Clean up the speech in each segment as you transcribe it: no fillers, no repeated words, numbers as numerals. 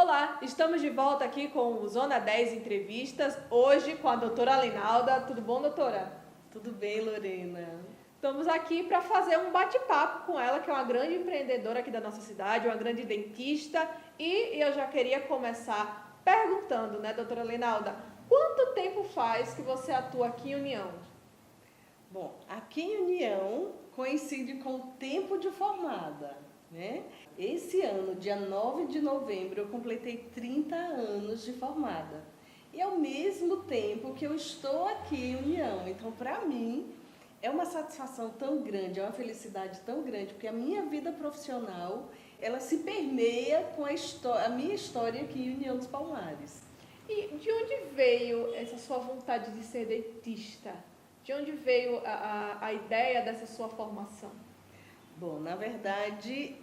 Olá, estamos de volta aqui com o Zona 10 Entrevistas, hoje com a doutora Leinalda. Tudo bom, doutora? Tudo bem, Lorena? Estamos aqui para fazer um bate-papo com ela, que é uma grande empreendedora aqui da nossa cidade, uma grande dentista. E eu já queria começar perguntando, né, doutora Leinalda, quanto tempo faz que você atua aqui em União? Bom, aqui em União coincide com o tempo de formada, né? Esse ano, dia 9 de novembro, eu completei 30 anos de formada. E ao mesmo tempo que eu estou aqui em União. Então, para mim, é uma satisfação tão grande, é uma felicidade tão grande, porque a minha vida profissional, ela se permeia com a minha história aqui em União dos Palmares. E de onde veio essa sua vontade de ser dentista? De onde veio a ideia dessa sua formação? Bom, na verdade,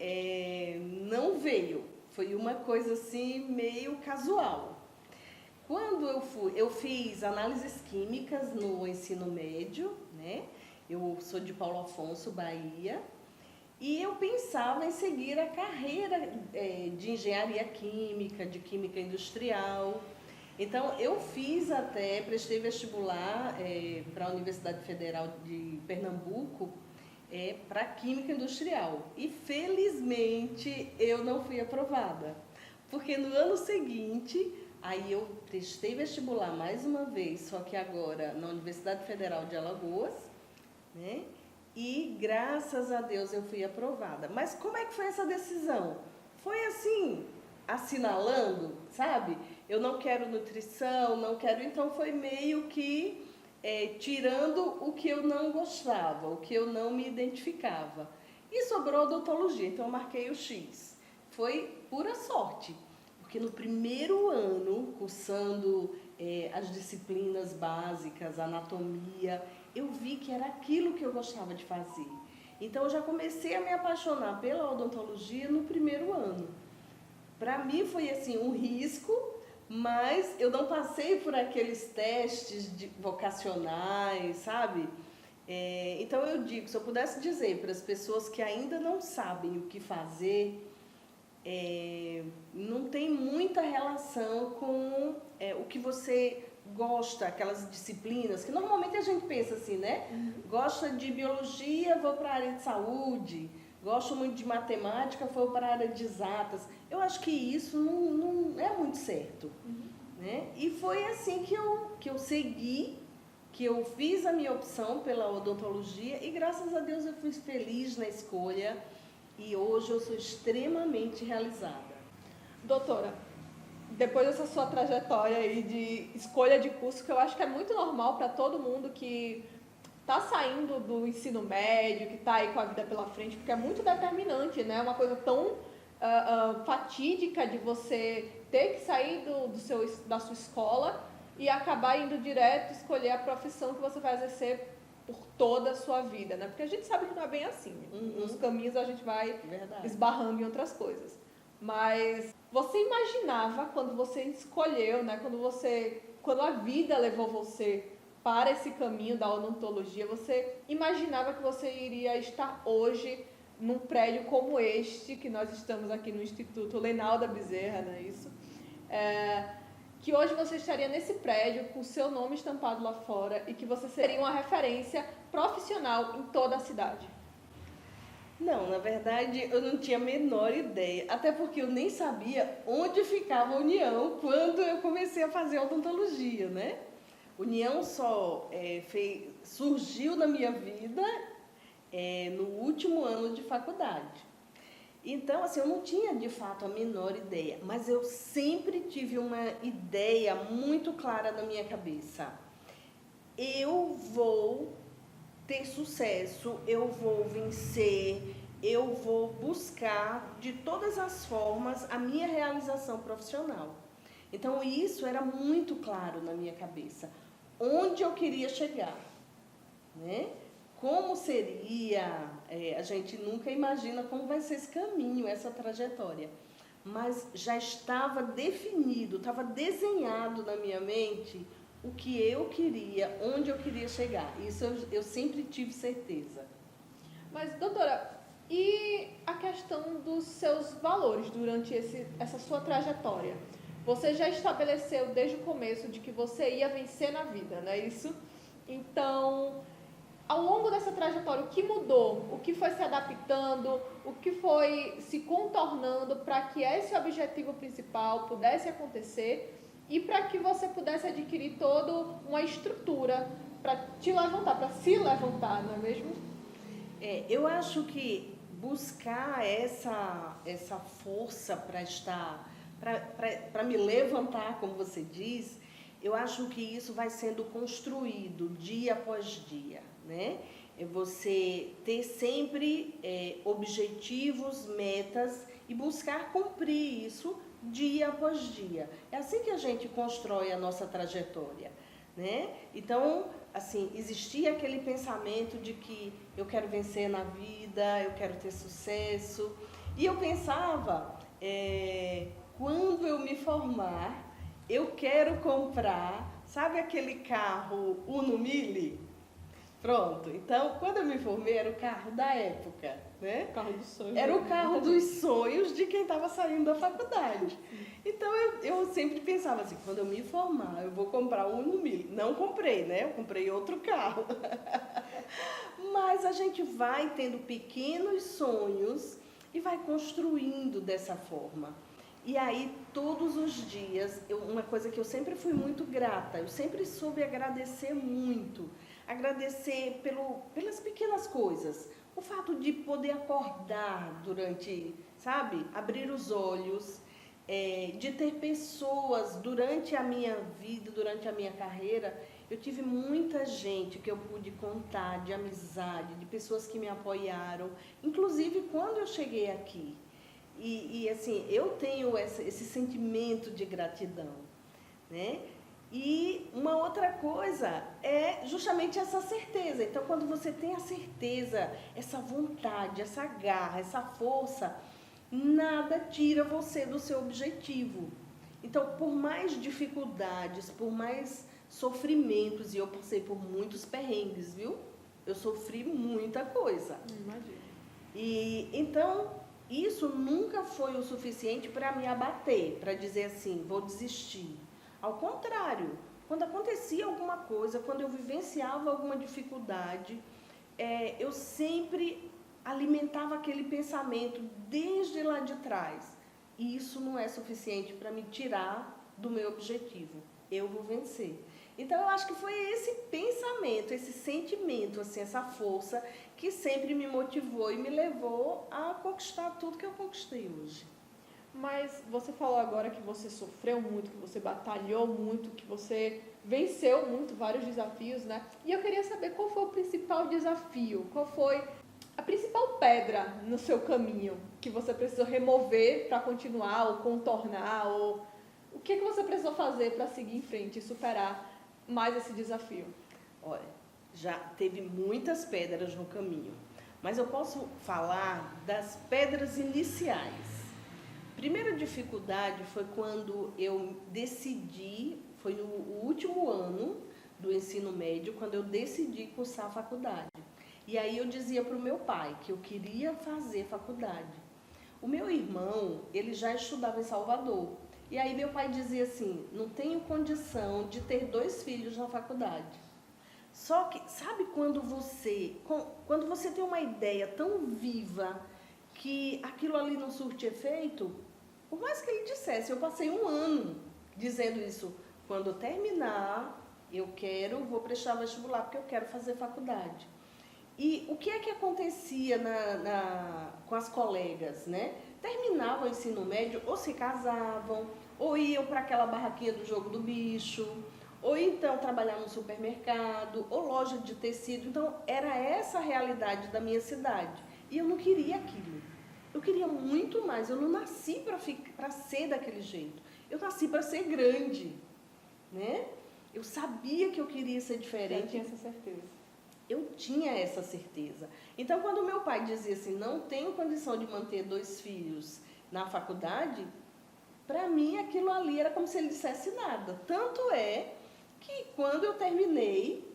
não veio. Foi uma coisa assim, meio casual. Quando eu fiz análises químicas no ensino médio, né? Eu sou de Paulo Afonso, Bahia, e eu pensava em seguir a carreira de engenharia química, de química industrial. Então, eu prestei vestibular para a Universidade Federal de Pernambuco, para Química Industrial. E, felizmente, eu não fui aprovada. Porque no ano seguinte, aí eu prestei vestibular mais uma vez, só que agora na Universidade Federal de Alagoas, né? E, graças a Deus, eu fui aprovada. Mas como é que foi essa decisão? Foi assim, assinalando, sabe? Eu não quero nutrição, não quero... Então, foi meio que tirando o que eu não gostava, o que eu não me identificava. E sobrou odontologia, então eu marquei o X. Foi pura sorte, porque no primeiro ano, cursando as disciplinas básicas, anatomia, eu vi que era aquilo que eu gostava de fazer. Então eu já comecei a me apaixonar pela odontologia no primeiro ano. Para mim foi assim um risco, mas eu não passei por aqueles testes vocacionais, sabe? Então eu digo, se eu pudesse dizer para as pessoas que ainda não sabem o que fazer, não tem muita relação com o que você gosta, aquelas disciplinas, que normalmente a gente pensa assim, né? Gosta de biologia, vou para a área de saúde. Gosto muito de matemática, vou para a área de exatas. Eu acho que isso não é muito certo. Né? E foi assim que eu segui, que eu fiz a minha opção pela odontologia e graças a Deus eu fui feliz na escolha e hoje eu sou extremamente realizada. Doutora, depois dessa sua trajetória aí de escolha de curso, que eu acho que é muito normal para todo mundo que está saindo do ensino médio, que está aí com a vida pela frente, porque é muito determinante, né? Uma coisa tão fatídica de você ter que sair da sua escola e acabar indo direto escolher a profissão que você vai exercer por toda a sua vida, né? Porque a gente sabe que não é bem assim. Nos caminhos a gente vai esbarrando em outras coisas. Mas você imaginava quando você escolheu, né? Quando a vida levou você para esse caminho da odontologia, você imaginava que você iria estar hoje num prédio como este, que nós estamos aqui no Instituto Leinalda Bezerra, não é isso? Que hoje você estaria nesse prédio com o seu nome estampado lá fora e que você seria uma referência profissional em toda a cidade. Não, na verdade eu não tinha a menor ideia, até porque eu nem sabia onde ficava a União quando eu comecei a fazer odontologia, né? União só surgiu na minha vida no último ano de faculdade. Então, assim, eu não tinha de fato a menor ideia, mas eu sempre tive uma ideia muito clara na minha cabeça. Eu vou ter sucesso, eu vou vencer, eu vou buscar de todas as formas a minha realização profissional. Então, isso era muito claro na minha cabeça. Onde eu queria chegar, né? Como seria, a gente nunca imagina como vai ser esse caminho, essa trajetória. Mas já estava definido, estava desenhado na minha mente o que eu queria, onde eu queria chegar. Isso eu sempre tive certeza. Mas, doutora, E a questão dos seus valores durante essa sua trajetória? Você já estabeleceu desde o começo de que você ia vencer na vida, não é isso? Então, ao longo dessa trajetória, o que mudou? O que foi se adaptando? O que foi se contornando para que esse objetivo principal pudesse acontecer e para que você pudesse adquirir toda uma estrutura para te levantar, para se levantar, não é mesmo? Eu acho que buscar essa força para estar, para me levantar, como você diz, eu acho que isso vai sendo construído dia após dia, né? É você ter sempre objetivos, metas e buscar cumprir isso dia após dia. É assim que a gente constrói a nossa trajetória, né? Então, assim, existia aquele pensamento de que eu quero vencer na vida, eu quero ter sucesso. E eu pensava, quando eu me formar, eu quero comprar, sabe aquele carro Uno Mille? Pronto, então, quando eu me formei, era o carro da época, né? O carro dos sonhos. Era o carro dos sonhos de quem estava saindo da faculdade. Então, eu sempre pensava assim, quando eu me formar, eu vou comprar um Uno Mille. Não comprei, né? Eu comprei outro carro. Mas a gente vai tendo pequenos sonhos e vai construindo dessa forma. E aí, todos os dias, uma coisa que eu sempre fui muito grata, eu sempre soube agradecer muito. Agradecer pelas pequenas coisas. O fato de poder acordar durante, sabe, abrir os olhos, de ter pessoas durante a minha vida, durante a minha carreira. Eu tive muita gente que eu pude contar, de amizade, de pessoas que me apoiaram, inclusive quando eu cheguei aqui. E assim, eu tenho esse sentimento de gratidão, né? E uma outra coisa é justamente essa certeza. Então, quando você tem a certeza, essa vontade, essa garra, essa força, nada tira você do seu objetivo. Então, por mais dificuldades, por mais sofrimentos, e eu passei por muitos perrengues, viu? Eu sofri muita coisa. Imagina. E então, isso nunca foi o suficiente para me abater, para dizer assim, vou desistir. Ao contrário, quando acontecia alguma coisa, quando eu vivenciava alguma dificuldade, eu sempre alimentava aquele pensamento desde lá de trás. E isso não é suficiente para me tirar do meu objetivo. Eu vou vencer. Então, eu acho que foi esse pensamento, esse sentimento, assim, essa força que sempre me motivou e me levou a conquistar tudo que eu conquistei hoje. Mas você falou agora que você sofreu muito, que você batalhou muito, que você venceu muito vários desafios, né? E eu queria saber qual foi o principal desafio, qual foi a principal pedra no seu caminho que você precisou remover para continuar ou contornar, ou o que você precisou fazer para seguir em frente e superar mais esse desafio? Olha, já teve muitas pedras no caminho, mas eu posso falar das pedras iniciais. Primeira dificuldade foi quando eu decidi, foi no último ano do ensino médio, quando eu decidi cursar a faculdade. E aí eu dizia para o meu pai que eu queria fazer faculdade. O meu irmão, ele já estudava em Salvador. E aí meu pai dizia assim, não tenho condição de ter 2 filhos na faculdade. Só que, sabe quando você tem uma ideia tão viva que aquilo ali não surte efeito? Por mais que ele dissesse, eu passei 1 ano dizendo isso. Quando eu terminar, vou prestar vestibular porque eu quero fazer faculdade. E o que é que acontecia com as colegas, né? Terminavam o ensino médio, ou se casavam, ou iam para aquela barraquinha do jogo do bicho, ou então trabalhavam no supermercado, ou loja de tecido. Então, era essa a realidade da minha cidade. E eu não queria aquilo. Eu queria muito mais. Eu não nasci para ser daquele jeito. Eu nasci para ser grande, né? Eu sabia que eu queria ser diferente. Eu tinha essa certeza. Eu tinha essa certeza. Então, quando meu pai dizia assim, não tenho condição de manter 2 filhos na faculdade, para mim aquilo ali era como se ele dissesse nada. Tanto é que quando eu terminei,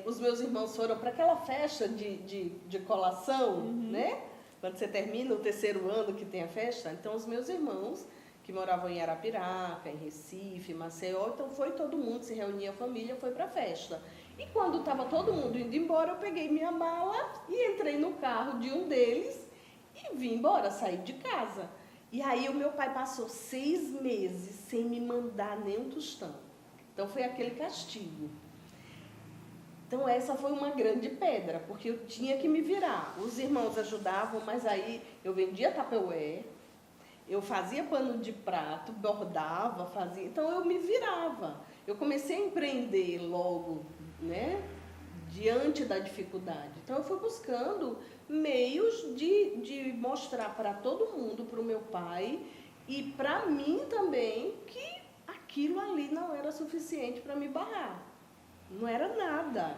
os meus irmãos foram para aquela festa de colação, né? Quando você termina o terceiro ano que tem a festa, então os meus irmãos, que moravam em Arapiraca, em Recife, Maceió, então foi todo mundo, se reunia a família, foi para a festa. E quando estava todo mundo indo embora, eu peguei minha mala e entrei no carro de um deles e vim embora, saí de casa. E aí o meu pai passou 6 meses sem me mandar nem um tostão. Então foi aquele castigo. Então essa foi uma grande pedra, porque eu tinha que me virar. Os irmãos ajudavam, mas aí eu vendia tupperware, eu fazia pano de prato, bordava, fazia. Então eu me virava. Eu comecei a empreender logo, né, diante da dificuldade. Então eu fui buscando meios de mostrar para todo mundo, para o meu pai e para mim também, que aquilo ali não era suficiente para me barrar. Não era nada,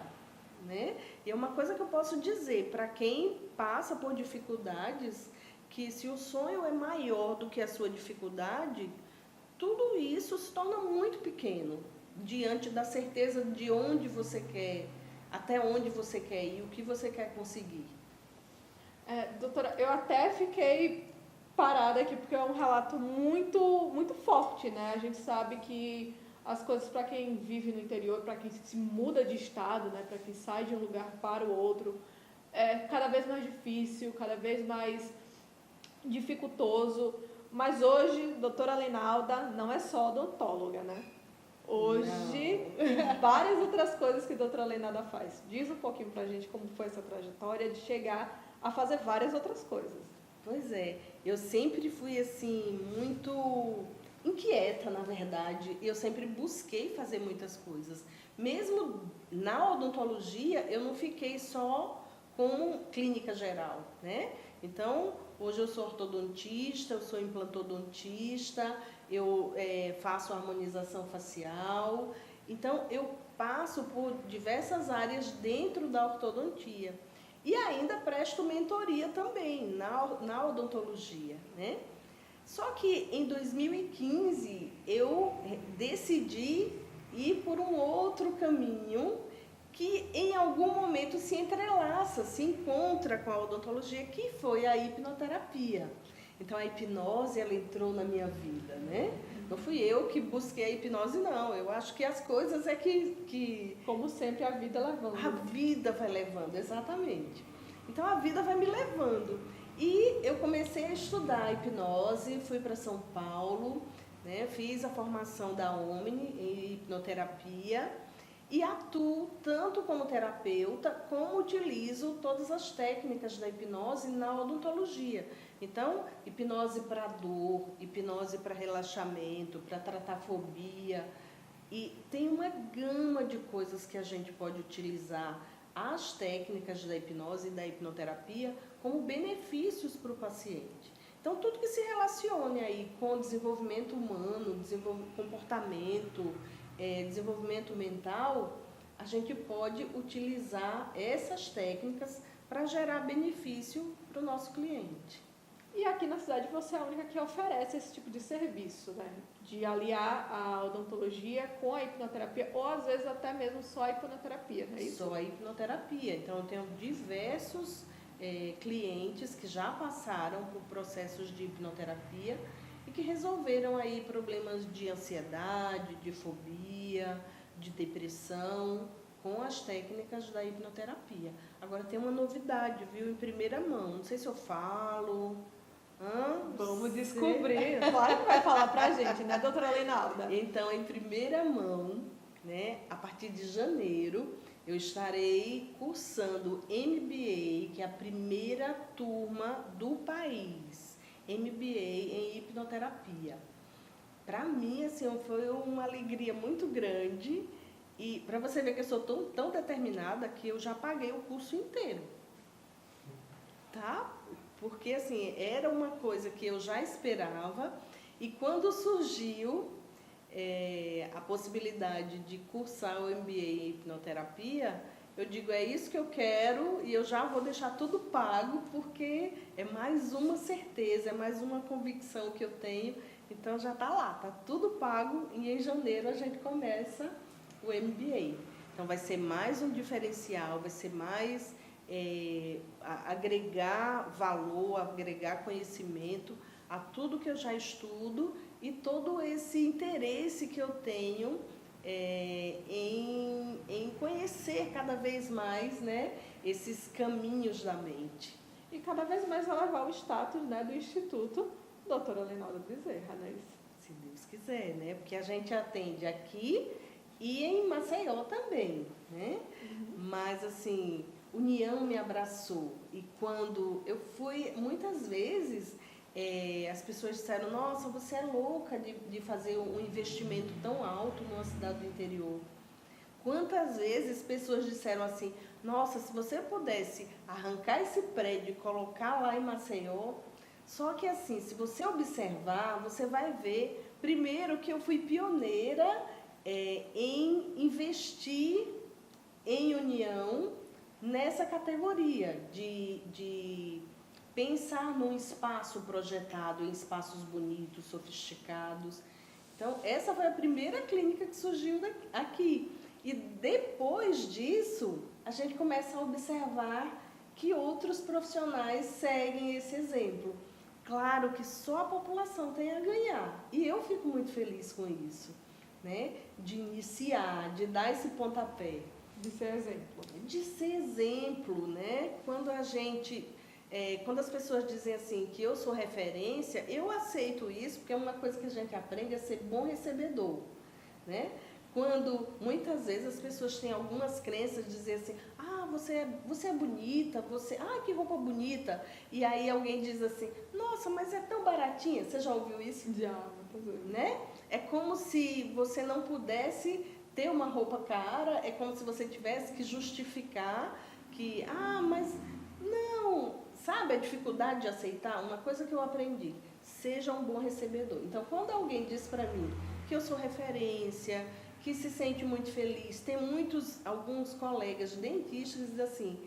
né? E é uma coisa que eu posso dizer para quem passa por dificuldades, que se o sonho é maior do que a sua dificuldade, tudo isso se torna muito pequeno diante da certeza de onde você quer, até onde você quer ir, o que você quer conseguir. Doutora, eu até fiquei parada aqui porque é um relato muito, muito forte, né? A gente sabe que as coisas para quem vive no interior, para quem se muda de estado, né? Para quem sai de um lugar para o outro, é cada vez mais difícil, cada vez mais dificultoso. Mas hoje, doutora Leinalda não é só odontóloga, né? Hoje tem várias outras coisas que a doutora Leinalda faz. Diz um pouquinho pra gente como foi essa trajetória de chegar a fazer várias outras coisas. Pois é, eu sempre fui assim, muito inquieta, na verdade. Eu sempre busquei fazer muitas coisas. Mesmo na odontologia, eu não fiquei só com clínica geral, né? Então, hoje eu sou ortodontista, eu sou implantodontista, eu faço harmonização facial. Então, eu passo por diversas áreas dentro da ortodontia. E ainda presto mentoria também na odontologia, né? Só que em 2015 eu decidi ir por um outro caminho que em algum momento se entrelaça, se encontra com a odontologia, que foi a hipnoterapia. Então a hipnose, ela entrou na minha vida, né? Não fui eu que busquei a hipnose, não. Eu acho que as coisas é que... Como sempre, a vida levando. A vida vai levando, exatamente. Então a vida vai me levando. E eu comecei a estudar hipnose, fui para São Paulo, né? Fiz a formação da Omni em hipnoterapia e atuo tanto como terapeuta, como utilizo todas as técnicas da hipnose na odontologia. Então, hipnose para dor, hipnose para relaxamento, para tratar fobia. E tem uma gama de coisas que a gente pode utilizar as técnicas da hipnose e da hipnoterapia como benefícios para o paciente. Então, tudo que se relacione aí com o desenvolvimento humano, comportamento, desenvolvimento mental, a gente pode utilizar essas técnicas para gerar benefício para o nosso cliente. E aqui na cidade você é a única que oferece esse tipo de serviço, né? De aliar a odontologia com a hipnoterapia, ou às vezes até mesmo só a hipnoterapia, não é isso? Só a hipnoterapia. Então, eu tenho diversos clientes que já passaram por processos de hipnoterapia e que resolveram aí problemas de ansiedade, de fobia, de depressão, com as técnicas da hipnoterapia. Agora tem uma novidade, viu? Em primeira mão. Não sei se eu falo. Vamos descobrir. Claro que vai falar pra gente, né, doutora Leinalda? Então, em primeira mão, né, a partir de janeiro, eu estarei cursando MBA, que é a primeira turma do país. MBA em hipnoterapia. Para mim, assim, foi uma alegria muito grande. E para você ver que eu sou tão determinada que eu já paguei o curso inteiro. Tá? Porque, assim, era uma coisa que eu já esperava. E quando surgiu a possibilidade de cursar o MBA em hipnoterapia, eu digo, é isso que eu quero e eu já vou deixar tudo pago, porque é mais uma certeza, é mais uma convicção que eu tenho. Então, já está lá, está tudo pago e em janeiro a gente começa o MBA. Então, vai ser mais um diferencial, vai ser mais agregar valor, agregar conhecimento a tudo que eu já estudo e todo esse interesse que eu tenho em conhecer cada vez mais, né, esses caminhos da mente. E cada vez mais elevar o status, né, do Instituto Doutora Lenalda Bezerra, né? Se Deus quiser, né? Porque a gente atende aqui e em Maceió também, né? Mas, assim, União me abraçou. E quando eu fui, muitas vezes, as pessoas disseram, nossa, você é louca de fazer um investimento tão alto numa cidade do interior. Quantas vezes pessoas disseram assim, nossa, se você pudesse arrancar esse prédio e colocar lá em Maceió. Só que assim, se você observar, você vai ver, primeiro, que eu fui pioneira em investir em União nessa categoria de pensar num espaço projetado, em espaços bonitos, sofisticados. Então, essa foi a primeira clínica que surgiu aqui. E depois disso, a gente começa a observar que outros profissionais seguem esse exemplo. Claro que só a população tem a ganhar. E eu fico muito feliz com isso, né? De iniciar, de dar esse pontapé. De ser exemplo. De ser exemplo, né? Quando as pessoas dizem assim que eu sou referência, eu aceito isso, porque é uma coisa que a gente aprende a ser bom recebedor, né? Quando muitas vezes as pessoas têm algumas crenças de dizer assim, você é bonita, que roupa bonita. E aí alguém diz assim, nossa, mas é tão baratinha. Você já ouviu isso? Já, muitas vezes. Né? É como se você não pudesse ter uma roupa cara, é como se você tivesse que justificar que, mas não, sabe a dificuldade de aceitar? Uma coisa que eu aprendi, seja um bom recebedor. Então, quando alguém diz para mim que eu sou referência, que se sente muito feliz, tem alguns colegas dentistas que dizem assim,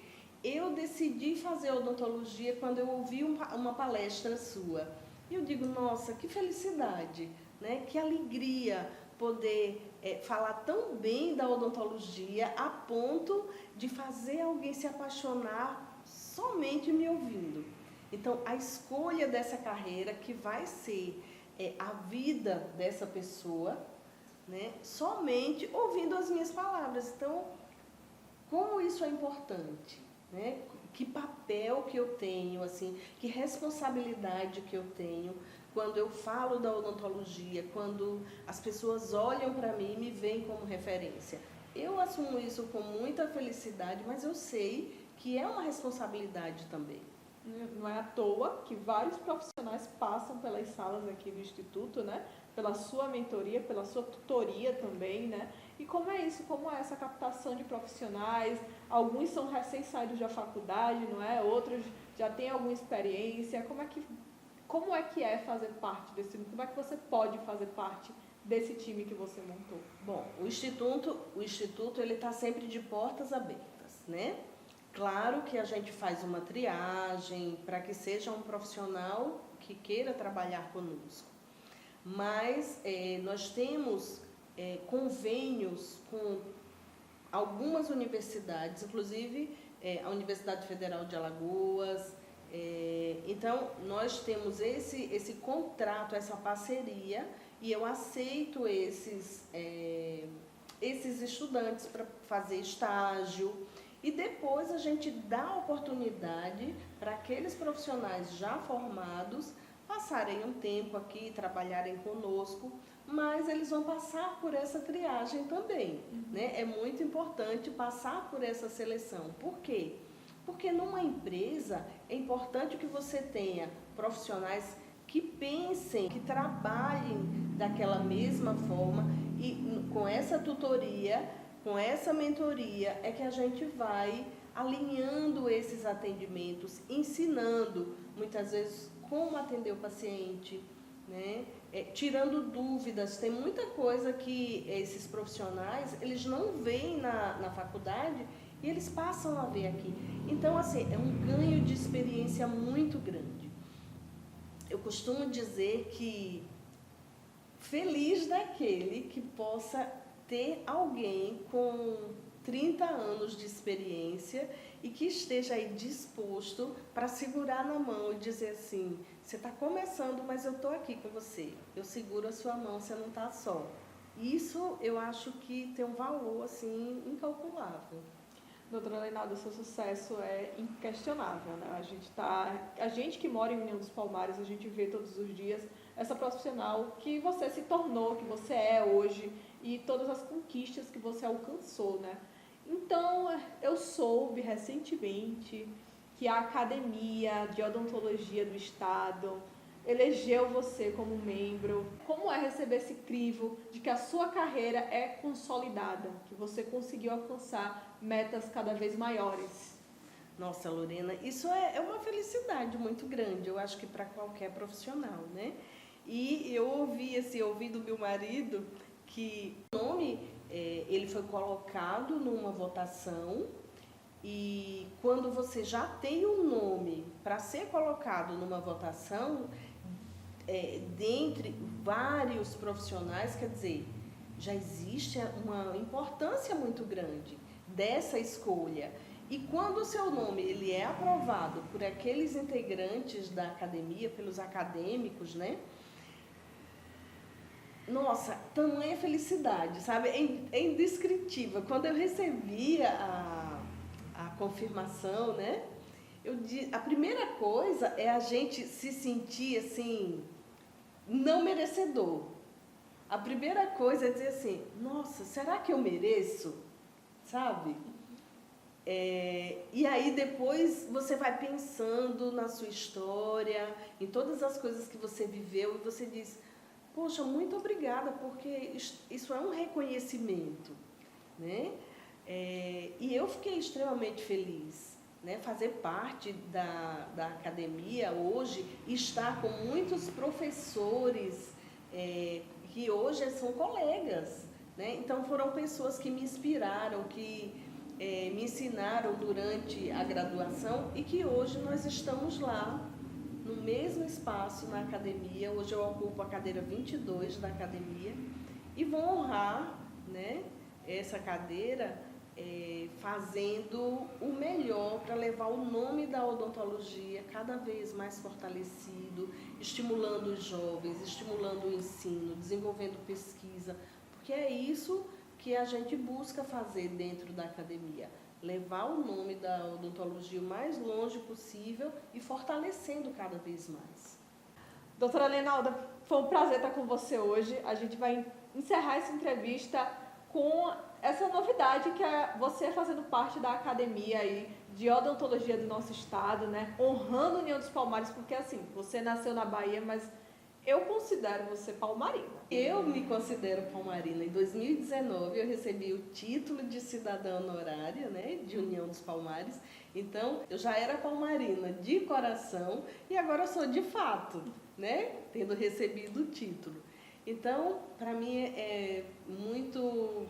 eu decidi fazer odontologia quando eu ouvi uma palestra sua. E eu digo, nossa, que felicidade, né? Que alegria poder falar tão bem da odontologia a ponto de fazer alguém se apaixonar somente me ouvindo. Então, a escolha dessa carreira que vai ser a vida dessa pessoa, né, somente ouvindo as minhas palavras. Então, como isso é importante, né? Que papel que eu tenho, assim, que responsabilidade que eu tenho quando eu falo da odontologia, quando as pessoas olham para mim e me veem como referência. Eu assumo isso com muita felicidade, mas eu sei que é uma responsabilidade também. Não é à toa que vários profissionais passam pelas salas aqui do Instituto, né? Pela sua mentoria, pela sua tutoria também, né? E como é isso? Como é essa captação de profissionais? Alguns são recém-saídos da faculdade, não é? Outros já têm alguma experiência. Como é que é fazer parte desse time? Como é que você pode fazer parte desse time que você montou? Bom, o Instituto ele está sempre de portas abertas, né? Claro que a gente faz uma triagem para que seja um profissional que queira trabalhar conosco. Mas nós temos convênios com algumas universidades, inclusive a Universidade Federal de Alagoas. Então, nós temos esse contrato, essa parceria, e eu aceito esses estudantes para fazer estágio. E depois a gente dá oportunidade para aqueles profissionais já formados passarem um tempo aqui, trabalharem conosco, mas eles vão passar por essa triagem também, né? É muito importante passar por essa seleção. Por quê? Porque numa empresa é importante que você tenha profissionais que pensem, que trabalhem daquela mesma forma e com essa tutoria, com essa mentoria, é que a gente vai alinhando esses atendimentos, ensinando, muitas vezes, como atender o paciente, né? Tirando dúvidas. Tem muita coisa que esses profissionais, eles não veem na faculdade e eles passam a ver aqui. Então, assim, é um ganho de experiência muito grande. Eu costumo dizer que feliz daquele que possa ter alguém com 30 anos de experiência e que esteja aí disposto para segurar na mão e dizer assim, você está começando, mas eu estou aqui com você, eu seguro a sua mão, você não está só. Isso eu acho que tem um valor assim incalculável. Doutora Leynalda, seu sucesso é inquestionável, né? A gente que mora em União dos Palmares, a gente vê todos os dias essa profissional que você se tornou, que você é hoje e todas as conquistas que você alcançou, né? Então, eu soube recentemente que a Academia de Odontologia do Estado elegeu você como membro. Como é receber esse crivo de que a sua carreira é consolidada, que você conseguiu alcançar metas cada vez maiores? Nossa, Lorena, isso é uma felicidade muito grande, eu acho que para qualquer profissional, né? E eu ouvi do meu marido que o nome, ele foi colocado numa votação e quando você já tem um nome para ser colocado numa votação, dentre vários profissionais, quer dizer, já existe uma importância muito grande dessa escolha. E quando o seu nome ele é aprovado por aqueles integrantes da academia, pelos acadêmicos, né? Nossa, tamanha felicidade, sabe? É indescritível. Quando eu recebi a confirmação, né? A primeira coisa é a gente se sentir assim, não merecedor. A primeira coisa é dizer assim, nossa, será que eu mereço? Sabe? E aí depois você vai pensando na sua história, em todas as coisas que você viveu, e você diz, poxa, muito obrigada, porque isso é um reconhecimento, né? E eu fiquei extremamente feliz, né? Fazer parte da academia hoje, estar com muitos professores que hoje são colegas, né? Então foram pessoas que me inspiraram, que me ensinaram durante a graduação e que hoje nós estamos lá, no mesmo espaço na academia. Hoje eu ocupo a cadeira 22 da academia e vou honrar, né, essa cadeira fazendo o melhor para levar o nome da odontologia cada vez mais fortalecido, estimulando os jovens, estimulando o ensino, desenvolvendo pesquisa, porque é isso que a gente busca fazer dentro da academia, levar o nome da odontologia o mais longe possível e fortalecendo cada vez mais. Doutora Leynalda, foi um prazer estar com você hoje. A gente vai encerrar essa entrevista com essa novidade que é você fazendo parte da academia aí de odontologia do nosso estado, né? Honrando a União dos Palmares, porque assim, você nasceu na Bahia, mas eu considero você palmarina. Eu me considero palmarina. Em 2019 eu recebi o título de cidadã honorária, né, de União dos Palmares. Então eu já era palmarina de coração e agora eu sou de fato, né, tendo recebido o título. Então, para mim é muito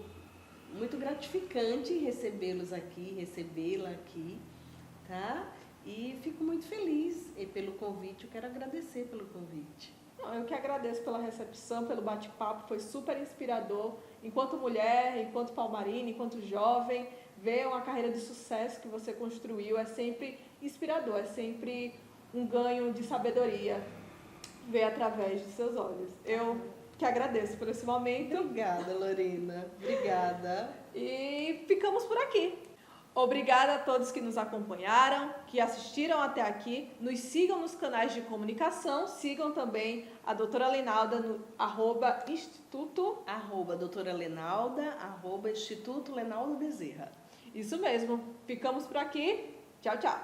gratificante recebê-los aqui, recebê-la aqui, tá? E fico muito feliz pelo convite. Eu quero agradecer pelo convite. Eu que agradeço pela recepção, pelo bate-papo, foi super inspirador. Enquanto mulher, enquanto palmarina, enquanto jovem, ver uma carreira de sucesso que você construiu é sempre inspirador, é sempre um ganho de sabedoria ver através de seus olhos. Eu que agradeço por esse momento. Obrigada, Lorena. Obrigada. E ficamos por aqui. Obrigada a todos que nos acompanharam, que assistiram até aqui. Nos sigam nos canais de comunicação. Sigam também a doutora Leynalda no @instituto. @doutora Leynalda, @instituto Leynalda Bezerra. Isso mesmo. Ficamos por aqui. Tchau, tchau.